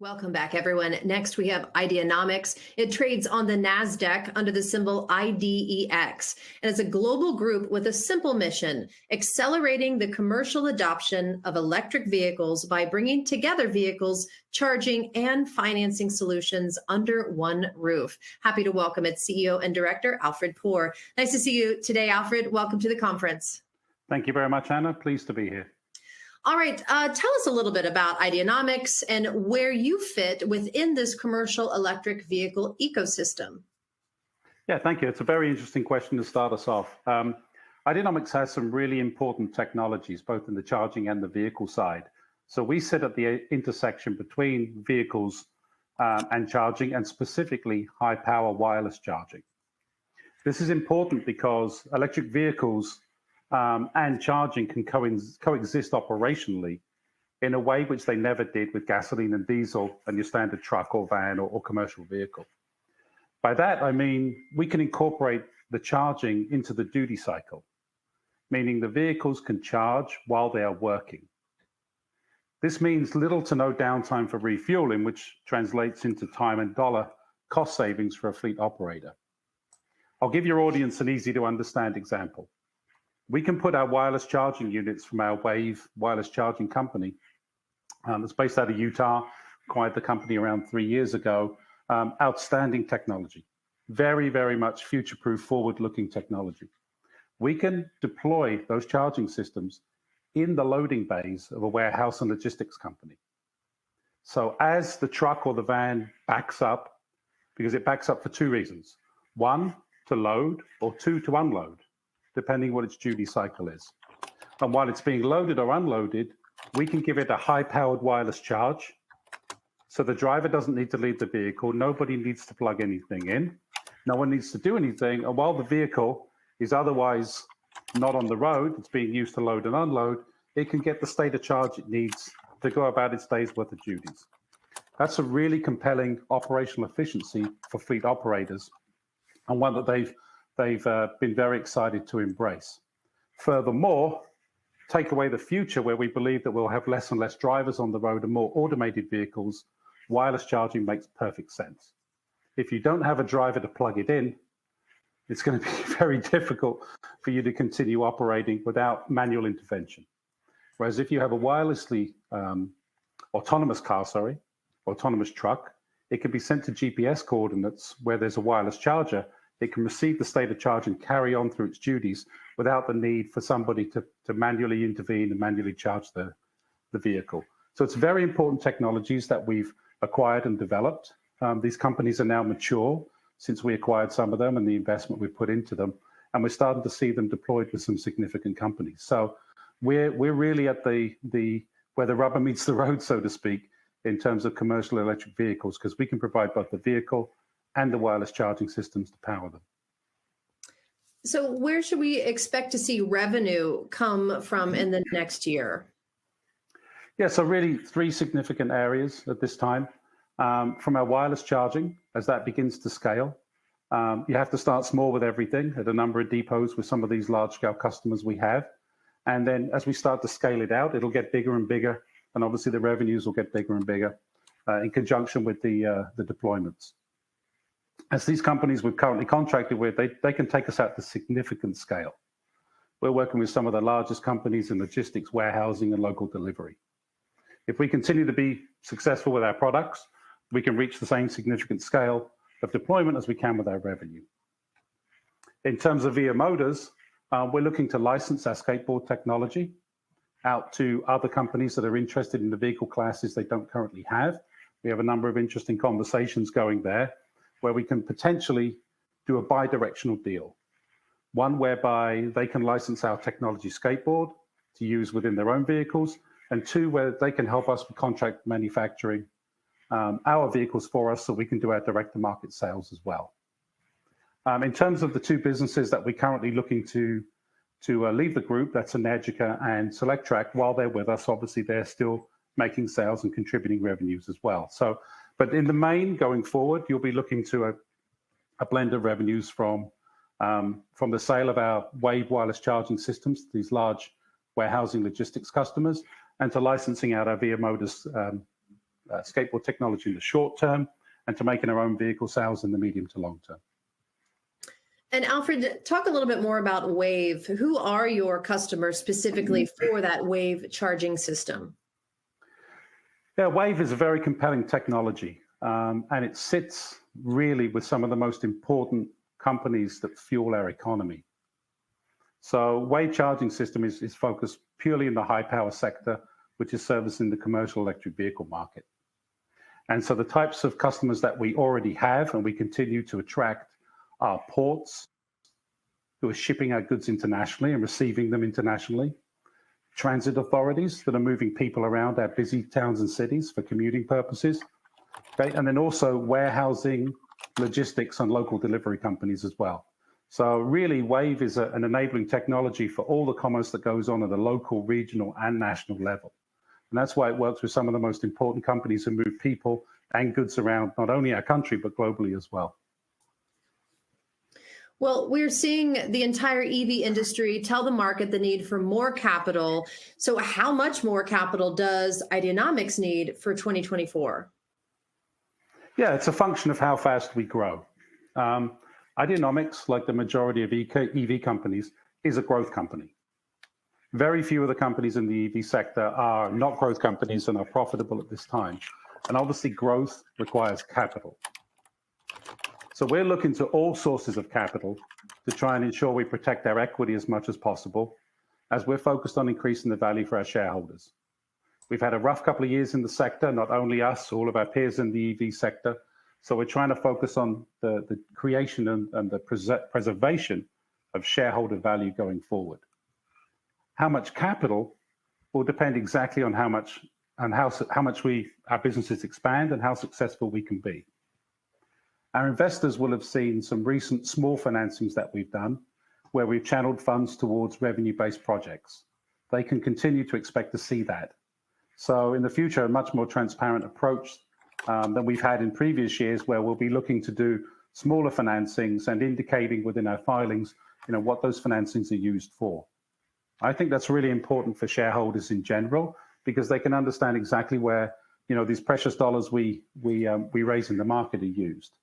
Welcome back, everyone. Next, we have Ideanomics. It trades on the NASDAQ under the symbol IDEX, and it's a global group with a simple mission: accelerating the commercial adoption of electric vehicles by bringing together vehicles, charging, and financing solutions under one roof. Happy to welcome its CEO and director, Alfred Poor. Nice to see you today, Alfred. Welcome to the conference. Thank you very much, Anna. Pleased to be here. All right, tell us a little bit about Ideanomics and where you fit within this commercial electric vehicle ecosystem. Yeah, thank you. It's a very interesting question to start us off. Ideanomics has some really important technologies, both in the charging and the vehicle side. So we sit at the intersection between vehicles and charging, and specifically high power wireless charging. This is important because electric vehicles and charging can coexist operationally in a way which they never did with gasoline and diesel and your standard truck or van or commercial vehicle. By that, I mean we can incorporate the charging into the duty cycle, meaning the vehicles can charge while they are working. This means little to no downtime for refueling, which translates into time and dollar cost savings for a fleet operator. I'll give your audience an easy to understand example. We can put our wireless charging units from our Wave wireless charging company that's based out of Utah, acquired the company around 3 years ago. Outstanding technology, very, very much future-proof, forward-looking technology. We can deploy those charging systems in the loading bays of a warehouse and logistics company. So as the truck or the van backs up, because it backs up for two reasons: one, to load, or two, to unload, depending what its duty cycle is. And while it's being loaded or unloaded, we can give it a high-powered wireless charge. So the driver doesn't need to leave the vehicle. Nobody needs to plug anything in. No one needs to do anything. And while the vehicle is otherwise not on the road, it's being used to load and unload, it can get the state of charge it needs to go about its day's worth of duties. That's a really compelling operational efficiency for fleet operators, and one that they've been very excited to embrace. Furthermore, take away the future where we believe that we'll have less and less drivers on the road and more automated vehicles. Wireless charging makes perfect sense. If you don't have a driver to plug it in, it's going to be very difficult for you to continue operating without manual intervention. Whereas if you have a wirelessly autonomous truck, it can be sent to GPS coordinates where there's a wireless charger. It can receive the state of charge and carry on through its duties without the need for somebody to manually intervene and manually charge the vehicle. So it's very important technologies that we've acquired and developed. These companies are now mature since we acquired some of them and the investment we put into them, and we're starting to see them deployed with some significant companies. So we're really at the where the rubber meets the road, so to speak, in terms of commercial electric vehicles, because we can provide both the vehicle and the wireless charging systems to power them. So where should we expect to see revenue come from in the next year? Yeah, so really three significant areas at this time. From our wireless charging, as that begins to scale, you have to start small with everything at a number of depots with some of these large-scale customers we have. And then as we start to scale it out, it'll get bigger and bigger, and obviously the revenues will get bigger and bigger in conjunction with the deployments. As these companies we've currently contracted with, they can take us out to significant scale. We're working with some of the largest companies in logistics, warehousing, and local delivery. If we continue to be successful with our products, we can reach the same significant scale of deployment as we can with our revenue. In terms of VIA Motors, we're looking to license our skateboard technology out to other companies that are interested in the vehicle classes they don't currently have. We have a number of interesting conversations going there, where we can potentially do a bi-directional deal. One whereby they can license our technology skateboard to use within their own vehicles, and two, where they can help us with contract manufacturing our vehicles for us so we can do our direct-to-market sales as well. In terms of the two businesses that we're currently looking to leave the group, that's Energica and Solectrac. While they're with us, obviously they're still making sales and contributing revenues as well. So, but in the main, going forward, you'll be looking to a blend of revenues from the sale of our Wave wireless charging systems to these large warehousing logistics customers, and to licensing out our VIA Motors skateboard technology in the short term and to making our own vehicle sales in the medium to long term. And Alfred, talk a little bit more about Wave. Who are your customers specifically for that Wave charging system? Yeah, Wave is a very compelling technology, and it sits really with some of the most important companies that fuel our economy. So Wave charging system is focused purely in the high power sector, which is servicing the commercial electric vehicle market. And so the types of customers that we already have and we continue to attract are ports who are shipping our goods internationally and receiving them internationally, transit authorities that are moving people around our busy towns and cities for commuting purposes, okay? And then also warehousing, logistics, and local delivery companies as well. So really, Wave is an enabling technology for all the commerce that goes on at a local, regional, and national level. And that's why it works with some of the most important companies who move people and goods around, not only our country, but globally as well. Well, we're seeing the entire EV industry tell the market the need for more capital. So how much more capital does Ideanomics need for 2024? Yeah, it's a function of how fast we grow. Ideanomics, like the majority of EV companies, is a growth company. Very few of the companies in the EV sector are not growth companies and are profitable at this time. And obviously growth requires capital. So we're looking to all sources of capital to try and ensure we protect our equity as much as possible, as we're focused on increasing the value for our shareholders. We've had a rough couple of years in the sector, not only us, all of our peers in the EV sector. So we're trying to focus on the creation and the preservation of shareholder value going forward. How much capital will depend exactly on how much our businesses expand and how successful we can be. Our investors will have seen some recent small financings that we've done, where we've channeled funds towards revenue-based projects. They can continue to expect to see that. So in the future, a much more transparent approach than we've had in previous years, where we'll be looking to do smaller financings and indicating within our filings, what those financings are used for. I think that's really important for shareholders in general, because they can understand exactly where these precious dollars we raise in the market are used.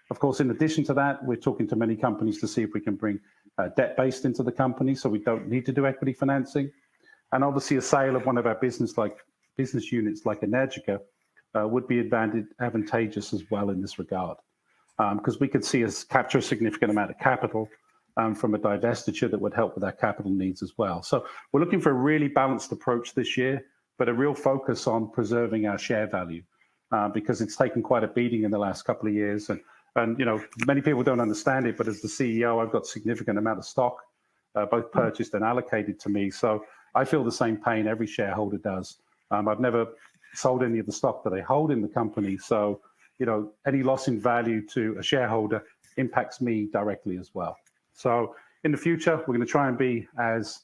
Of course, in addition to that, we're talking to many companies to see if we can bring debt-based into the company, so we don't need to do equity financing. And obviously, a sale of one of our business units like Energica would be advantageous as well in this regard, because we could see us capture a significant amount of capital from a divestiture that would help with our capital needs as well. So we're looking for a really balanced approach this year, but a real focus on preserving our share value, because it's taken quite a beating in the last couple of years. And many people don't understand it, but as the CEO, I've got a significant amount of stock, both purchased and allocated to me. So I feel the same pain every shareholder does. I've never sold any of the stock that I hold in the company. So, any loss in value to a shareholder impacts me directly as well. So in the future, we're going to try and be as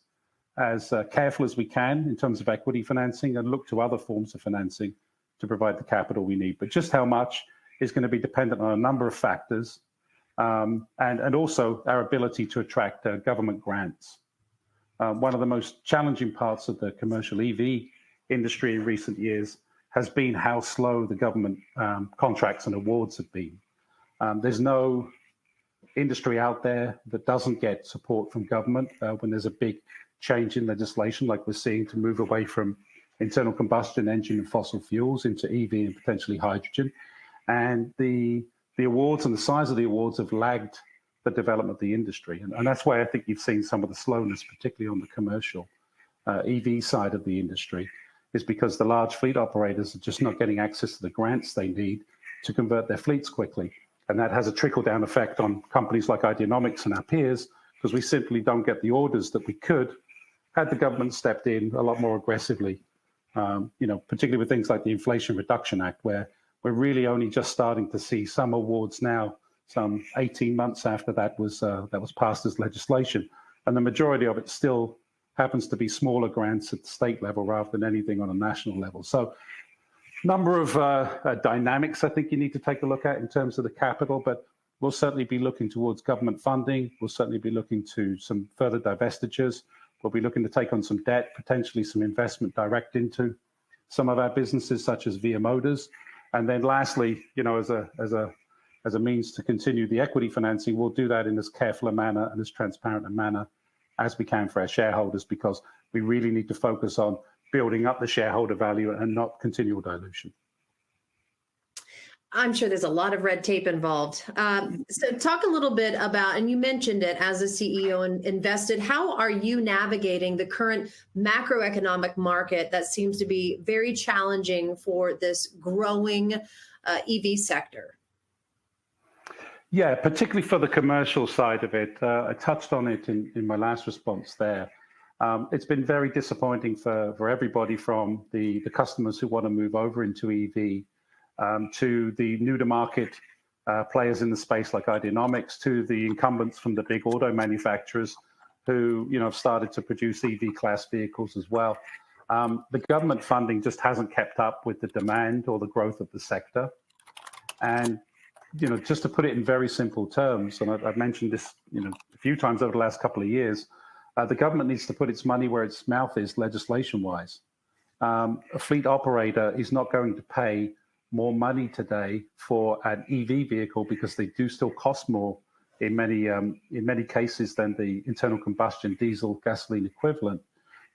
careful as we can in terms of equity financing and look to other forms of financing to provide the capital we need. But just how much is going to be dependent on a number of factors, and also our ability to attract government grants. One of the most challenging parts of the commercial EV industry in recent years has been how slow the government contracts and awards have been. There's no industry out there that doesn't get support from government when there's a big change in legislation, like we're seeing, to move away from internal combustion engine and fossil fuels into EV and potentially hydrogen. And the awards and the size of the awards have lagged the development of the industry. And that's why I think you've seen some of the slowness, particularly on the commercial EV side of the industry, is because the large fleet operators are just not getting access to the grants they need to convert their fleets quickly. And that has a trickle-down effect on companies like Ideanomics and our peers, because we simply don't get the orders that we could had the government stepped in a lot more aggressively, particularly with things like the Inflation Reduction Act, where we're really only just starting to see some awards now, some 18 months after that was passed as legislation. And the majority of it still happens to be smaller grants at the state level rather than anything on a national level. So number of dynamics I think you need to take a look at in terms of the capital, but we'll certainly be looking towards government funding. We'll certainly be looking to some further divestitures. We'll be looking to take on some debt, potentially some investment direct into some of our businesses such as Via Motors. And then lastly, as a means to continue the equity financing, we'll do that in as careful a manner and as transparent a manner as we can for our shareholders, because we really need to focus on building up the shareholder value and not continual dilution. I'm sure there's a lot of red tape involved. So talk a little bit about, and you mentioned it as a CEO and invested, how are you navigating the current macroeconomic market that seems to be very challenging for this growing EV sector? Yeah, particularly for the commercial side of it. I touched on it in my last response there. It's been very disappointing for everybody, from the customers who want to move over into EV, to the new to market players in the space like Ideanomics, to the incumbents from the big auto manufacturers who have started to produce EV class vehicles as well. The government funding just hasn't kept up with the demand or the growth of the sector. And just to put it in very simple terms, and I've mentioned this a few times over the last couple of years, the government needs to put its money where its mouth is legislation-wise. A fleet operator is not going to pay more money today for an EV vehicle, because they do still cost more in many cases than the internal combustion diesel gasoline equivalent.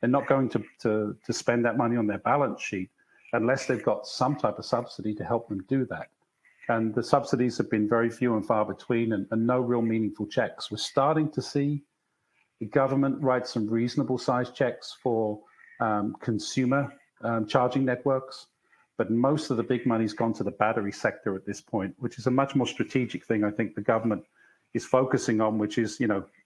They're not going to spend that money on their balance sheet unless they've got some type of subsidy to help them do that. And the subsidies have been very few and far between, and no real meaningful checks. We're starting to see the government write some reasonable sized checks for consumer charging networks, but most of the big money's gone to the battery sector at this point, which is a much more strategic thing I think the government is focusing on, which is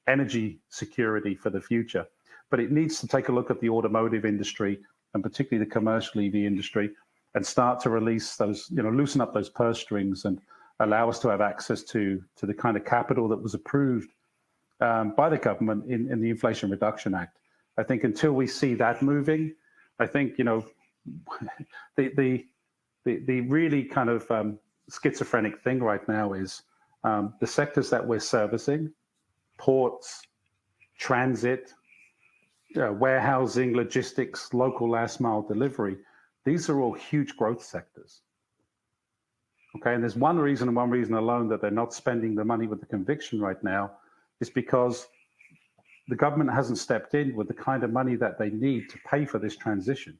energy security for the future. But it needs to take a look at the automotive industry, and particularly the commercial EV industry, and start to release those, loosen up those purse strings and allow us to have access to the kind of capital that was approved by the government in the Inflation Reduction Act. I think until we see that moving, I think the really kind of schizophrenic thing right now is the sectors that we're servicing: ports, transit, warehousing, logistics, local last mile delivery. These are all huge growth sectors. Okay, and there's one reason and one reason alone that they're not spending the money with the conviction right now, is because the government hasn't stepped in with the kind of money that they need to pay for this transition.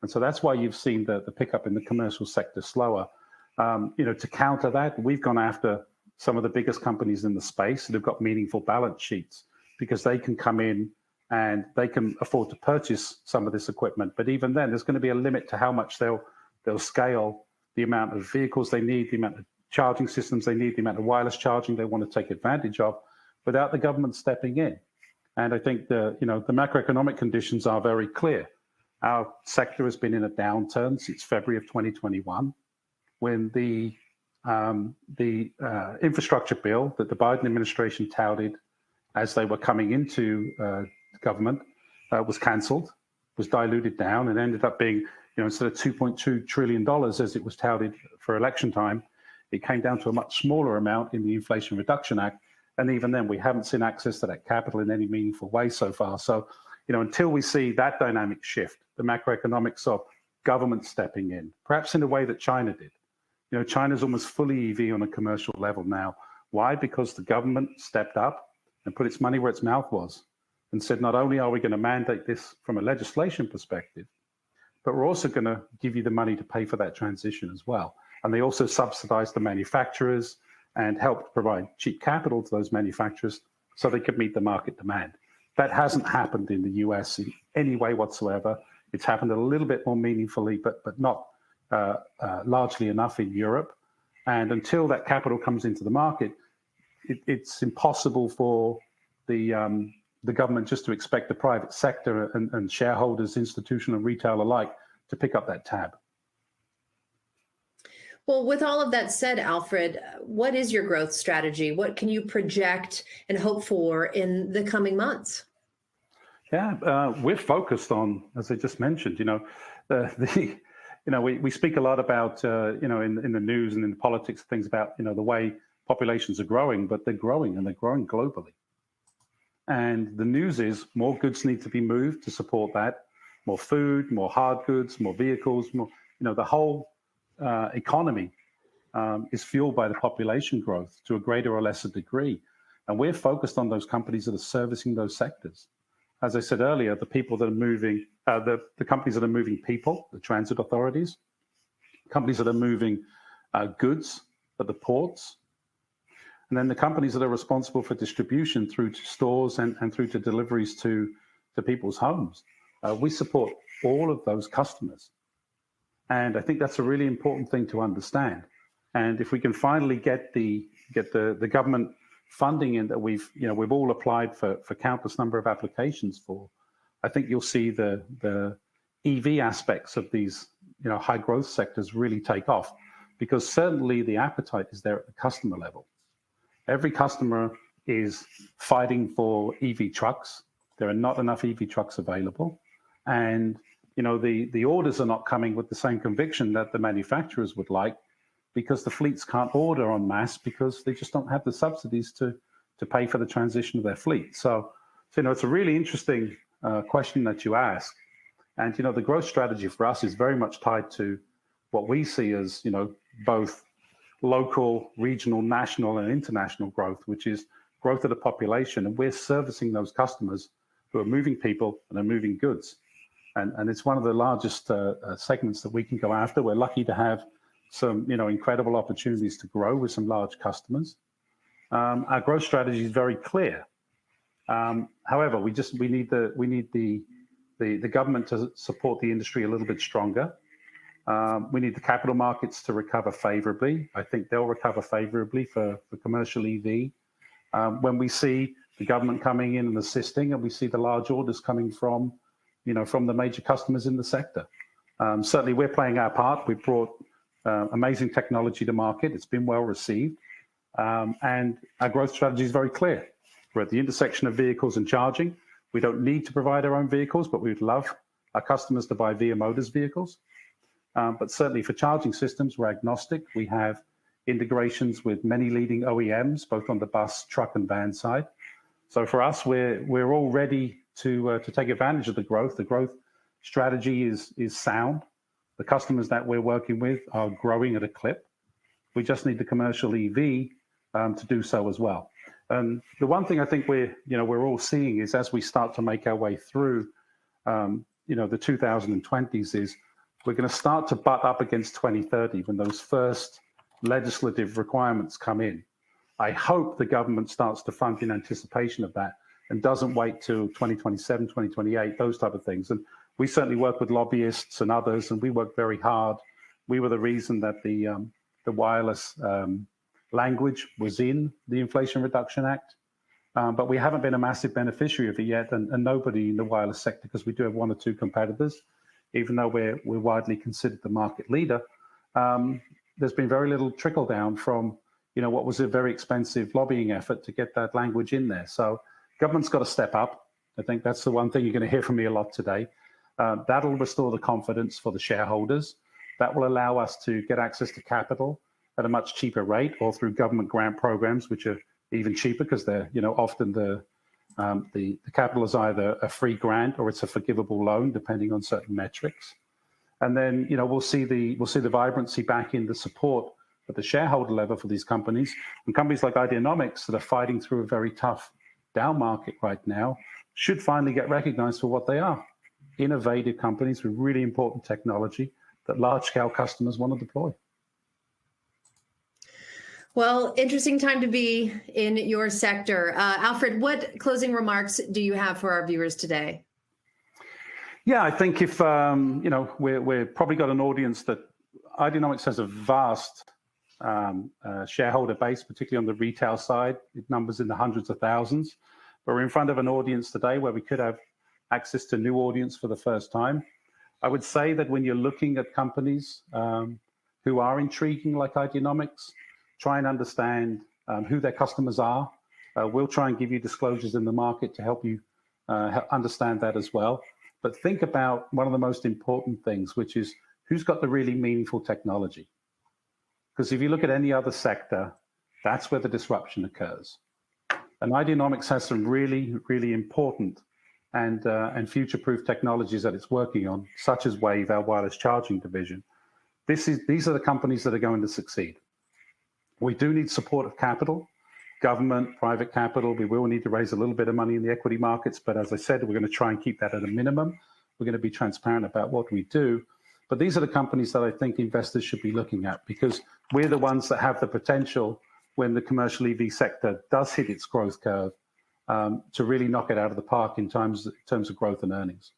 And so that's why you've seen the pickup in the commercial sector slower. To counter that, we've gone after some of the biggest companies in the space that have got meaningful balance sheets, because they can come in and they can afford to purchase some of this equipment. But even then, there's going to be a limit to how much they'll scale the amount of vehicles they need, the amount of charging systems they need, the amount of wireless charging they want to take advantage of, without the government stepping in. And I think the macroeconomic conditions are very clear. Our sector has been in a downturn since February of 2021, when the infrastructure bill that the Biden administration touted as they were coming into government was cancelled, was diluted down, and ended up being, instead of $2.2 trillion as it was touted for election time, it came down to a much smaller amount in the Inflation Reduction Act. And even then, we haven't seen access to that capital in any meaningful way so far. So, until we see that dynamic shift, the macroeconomics of government stepping in, perhaps in a way that China did. China's almost fully EV on a commercial level now. Why? Because the government stepped up and put its money where its mouth was, and said, not only are we going to mandate this from a legislation perspective, but we're also going to give you the money to pay for that transition as well. And they also subsidized the manufacturers and helped provide cheap capital to those manufacturers so they could meet the market demand. That hasn't happened in the US in any way whatsoever. It's happened a little bit more meaningfully, but not largely enough in Europe. And until that capital comes into the market, it's impossible for the government just to expect the private sector and shareholders, institutional and retail alike, to pick up that tab. Well, with all of that said, Alfred, what is your growth strategy? What can you project and hope for in the coming months? Yeah, we're focused on, as I just mentioned, we speak a lot about, in the news and in politics, things about, the way populations are growing, but they're growing, and they're growing globally. And the news is more goods need to be moved to support that. more food, more hard goods, more vehicles, more, the whole economy is fueled by the population growth to a greater or lesser degree. And we're focused on those companies that are servicing those sectors. As I said earlier, the people that are moving, the companies that are moving people, the transit authorities, companies that are moving goods at the ports, and then the companies that are responsible for distribution through to stores and through to deliveries to people's homes. We support all of those customers. And I think that's a really important thing to understand. And if we can finally get the government funding in that we've all applied for countless number of applications for, I think you'll see the EV aspects of these high growth sectors really take off, because certainly the appetite is there at the customer level. Every customer is fighting for EV trucks. There are not enough EV trucks available. And the orders are not coming with the same conviction that the manufacturers would like, because the fleets can't order en masse because they just don't have the subsidies to pay for the transition of their fleet. So it's a really interesting question that you ask. And, the growth strategy for us is very much tied to what we see as, both local, regional, national, and international growth, which is growth of the population. And we're servicing those customers who are moving people and are moving goods. And it's one of the largest segments that we can go after. We're lucky to have some, incredible opportunities to grow with some large customers. Our growth strategy is very clear. However, we need the government to support the industry a little bit stronger. We need the capital markets to recover favorably. I think they'll recover favorably for commercial EV. When we see the government coming in and assisting, and we see the large orders coming from the major customers in the sector. Certainly, we're playing our part. We've brought amazing technology to market. It's been well received. And our growth strategy is very clear. We're at the intersection of vehicles and charging. We don't need to provide our own vehicles, but we'd love our customers to buy VIA Motors vehicles. But certainly for charging systems, we're agnostic. We have integrations with many leading OEMs, both on the bus, truck, and van side. So for us, we're all ready to take advantage of the growth. The growth strategy is sound. The customers that we're working with are growing at a clip. We just need the commercial EV to do so as well. And the one thing I think we're all seeing is, as we start to make our way through the 2020s, is we're going to start to butt up against 2030 when those first legislative requirements come in. I hope the government starts to fund in anticipation of that and doesn't wait till 2027, 2028, those type of things. And we certainly work with lobbyists and others, and we work very hard. We were the reason that the wireless language was in the Inflation Reduction Act, but we haven't been a massive beneficiary of it yet, and nobody in the wireless sector, because we do have one or two competitors, even though we're widely considered the market leader. There's been very little trickle down from what was a very expensive lobbying effort to get that language in there. So government's got to step up. I think that's the one thing you're going to hear from me a lot today. That'll restore the confidence for the shareholders. That will allow us to get access to capital at a much cheaper rate, or through government grant programs, which are even cheaper because they're, often the capital is either a free grant or it's a forgivable loan, depending on certain metrics. And then, we'll see the vibrancy back in the support at the shareholder level for these companies. And companies like Ideanomics, that are fighting through a very tough down market right now, should finally get recognized for what they are: innovative companies with really important technology that large-scale customers want to deploy. Well, interesting time to be in your sector. Alfred, what closing remarks do you have for our viewers today? Yeah, I think if, we're probably got an audience that Ideanomics has a vast shareholder base, particularly on the retail side. It numbers in the hundreds of thousands. But we're in front of an audience today where we could have access to new audience for the first time. I would say that when you're looking at companies who are intriguing like Ideanomics, try and understand who their customers are. We'll try and give you disclosures in the market to help you understand that as well. But think about one of the most important things, which is who's got the really meaningful technology. Because if you look at any other sector, that's where the disruption occurs. And Ideanomics has some really, really important and future-proof technologies that it's working on, such as Wave, our wireless charging division. These are the companies that are going to succeed. We do need support of capital, government, private capital. We will need to raise a little bit of money in the equity markets, but as I said, we're going to try and keep that at a minimum. We're going to be transparent about what we do. But these are the companies that I think investors should be looking at, because we're the ones that have the potential when the commercial EV sector does hit its growth curve to really knock it out of the park in terms of growth and earnings.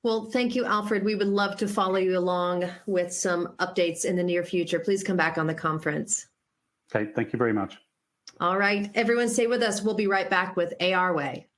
Well, thank you, Alfred. We would love to follow you along with some updates in the near future. Please come back on the conference. Okay, thank you very much. All right, everyone stay with us. We'll be right back with AR Way.